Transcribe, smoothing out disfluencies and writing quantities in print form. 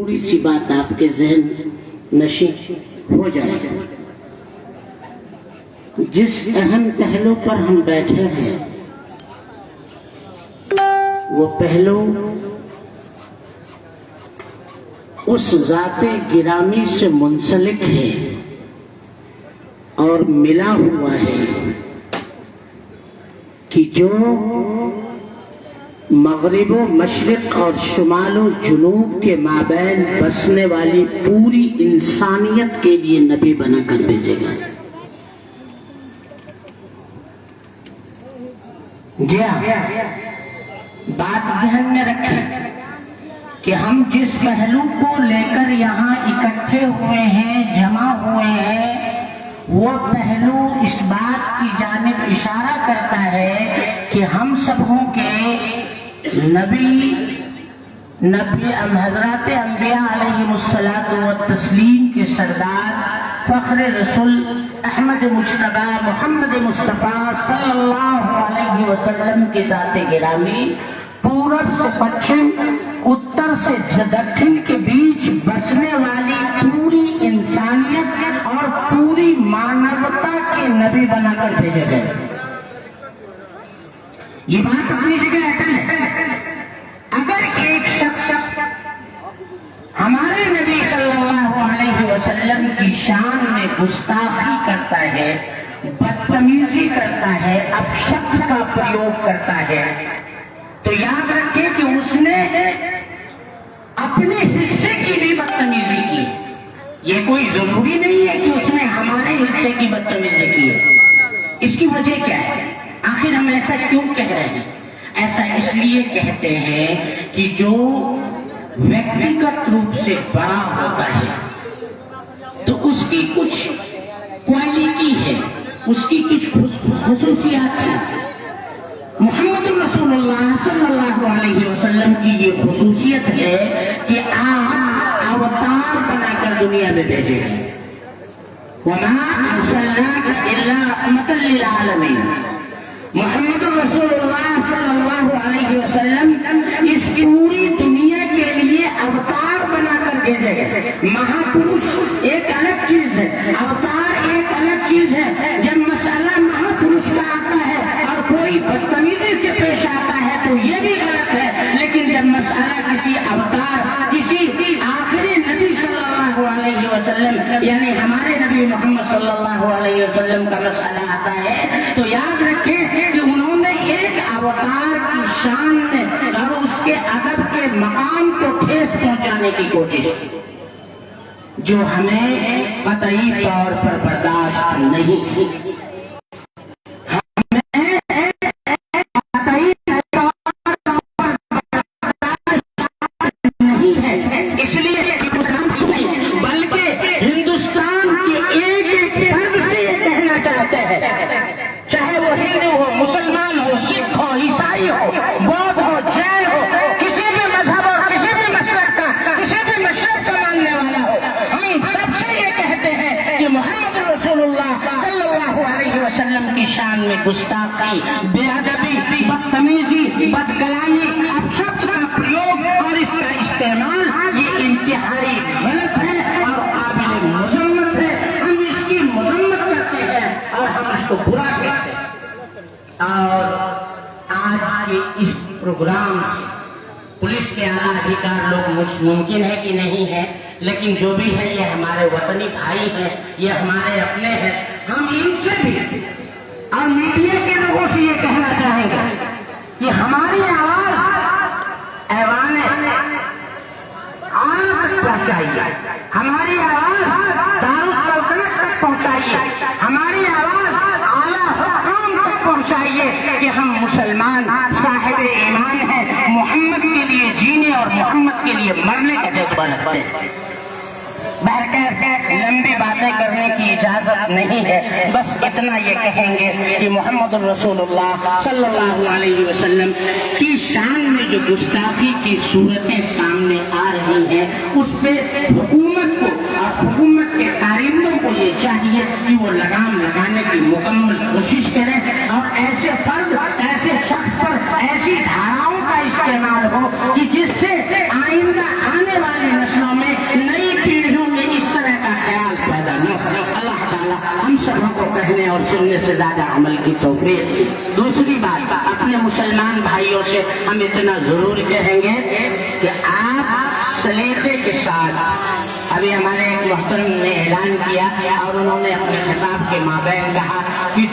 تھوڑی سی بات آپ کے ذہن نشین ہو جائے. جس اہم پہلو پر ہم بیٹھے ہیں وہ پہلو اس ذات گرامی سے منسلک ہے اور ملا ہوا ہے کہ جو مغرب و مشرق اور شمال و جنوب کے مابین بسنے والی پوری انسانیت کے لیے نبی بنا کر بھیجے گئے. جی ہاں، بات ذہن میں رکھیں کہ ہم جس پہلو کو لے کر یہاں اکٹھے ہوئے ہیں، جمع ہوئے ہیں، وہ پہلو اس بات کی جانب اشارہ کرتا ہے کہ ہم سبوں کے نبی حضرات انبیاء علیہم الصلاۃ والتسلیم کے سردار فخر رسول احمد مجتبی محمد مصطفیٰ صلی اللہ علیہ وسلم کی ذات گرامی پورب سے پچھم، اتر سے دکھن کے بیچ بسنے والی پوری انسانیت اور پوری مانوتا کے نبی بنا کر بھیجے گئے. یہ بات اپنی جگہ ہے. اگر ایک شخص ہمارے نبی صلی اللہ علیہ وسلم کی شان میں گستاخی کرتا ہے، بدتمیزی کرتا ہے، اپشبد کا پریوگ کرتا ہے، تو یاد رکھیں کہ اس نے اپنے حصے کی بھی بدتمیزی کی. یہ کوئی ضروری نہیں ہے کہ اس نے ہمارے حصے کی بدتمیزی کی ہے. اس کی وجہ کیا ہے؟ آخر ہم ایسا کیوں کہہ رہے ہیں؟ ایسا اس لیے کہتے ہیں کہ جو ویکتیگت روپ سے بڑا ہوتا ہے تو اس کی کچھ کوالٹی ہے، اس کی کچھ خصوصیات ہیں. محمد رسول اللہ صلی اللہ علیہ وسلم کی یہ خصوصیت ہے کہ آپ اوتار بنا کر دنیا میں بھیجے گئے. وَمَا أَرْسَلْنَاكَ إِلَّا رَحْمَةً لِّلْعَالَمِينَ. محمد رسول اللہ صلی اللہ علیہ وسلم اس پوری دنیا کے لیے اوتار بنا کر بھیجے گئے. مہاپروش ایک الگ چیز ہے، اوتار ایک الگ چیز ہے. جب مسئلہ مہاپروش کا آتا ہے اور کوئی بدتمیزی سے پیش آتا ہے تو یہ بھی غلط ہے، لیکن جب مسئلہ کسی اوتار، کسی آخری نبی صلی اللہ علیہ وسلم یعنی ہمارے نبی محمد صلی اللہ علیہ وسلم کا مسئلہ آتا ہے تو یاد رکھیں کہ انہوں نے ایک اوتار کی شان میں اور اس کے ادب کے مقام کو ٹھیس پہنچانے کی کوشش کی جو ہمیں قطعی طور پر برداشت نہیں کی. کی شان میں گستاخی، بے ادبی، بدتمیزی، بدکلامی، اپشبد کا پریوگ اور اس کا استعمال یہ انتہائی غلط ہے اور قابل مذمت ہے. ہم اس کی مذمت کرتے ہیں اور ہم اس کو برا کہتے ہیں. اور آج کے اس پروگرام سے پولیس کے اعلیٰ ادھیکار لوگ ممکن ہے کہ نہیں ہے، لیکن جو بھی ہے یہ ہمارے وطنی بھائی ہیں، یہ ہمارے اپنے ہیں. ہم ان سے بھی اور میڈیا کے لوگوں سے یہ کہنا چاہیں گے کہ ہماری آواز ایوان عام تک پہنچائیے، ہماری آواز دارالسلطنت تک پہنچائیے، ہماری آواز اعلیٰ حکام تک پہنچائیے کہ ہم مسلمان صاحب ایمان ہیں، محمد کے لیے جینے اور محمد کے لیے مرنے کا جذبہ رکھتے ہیں. لمبی باتیں کرنے کی اجازت نہیں ہے، بس اتنا یہ کہیں گے کہ محمد رسول اللہ صلی اللہ علیہ وسلم کی شان میں جو گستاخی کی صورتیں سامنے آ رہی ہیں اس پہ حکومت کو اور حکومت کے کارندوں کو یہ چاہیے کہ وہ لگام لگانے کی مکمل کوشش کریں اور ایسے فرد، ایسے شخص پر ایسی دھاراؤں کا استعمال ہو کہ جس سے آئندہ آنے والی نسلوں میں ہم سبوں کو کہنے اور سننے سے زیادہ عمل کی توفیق دی۔ دوسری بات، اپنے مسلمان بھائیوں سے ہم اتنا ضرور کہیں گے کہ آپ سلیقے کے ساتھ، ابھی ہمارے ایک محترم نے اعلان کیا اور انہوں نے اپنے خطاب کے مابین کہا کہ